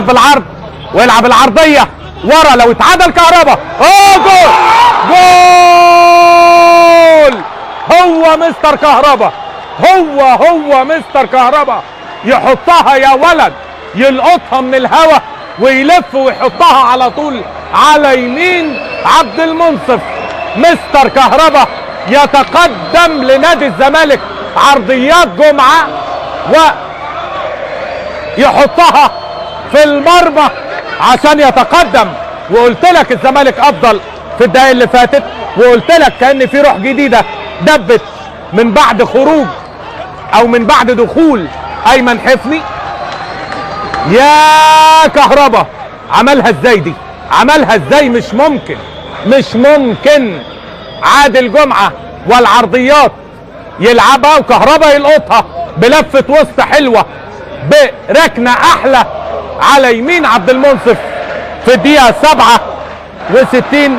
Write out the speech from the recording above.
بالعرض ويلعب العرضيه ورا، لو اتعادل كهربا جول جول. هو مستر كهربا، هو مستر كهربا، يحطها يا ولد، يلقطها من الهوا ويلف ويحطها على طول على يمين عبد المنصف. مستر كهربا يتقدم لنادي الزمالك عرضيات جمعه ويحطها في المرمى عشان يتقدم. وقلت لك الزمالك افضل في الدقايق اللي فاتت، وقلت لك كان في روح جديده دبت من بعد خروج او من بعد دخول ايمن حفني. يا كهربا عملها ازاي دي، عملها ازاي؟ مش ممكن، مش ممكن. عادل جمعه والعرضيات يلعبها وكهربا يلقطها بلفه وسط حلوه بركنه احلى على يمين عبد المنصف في الدقيقه 67.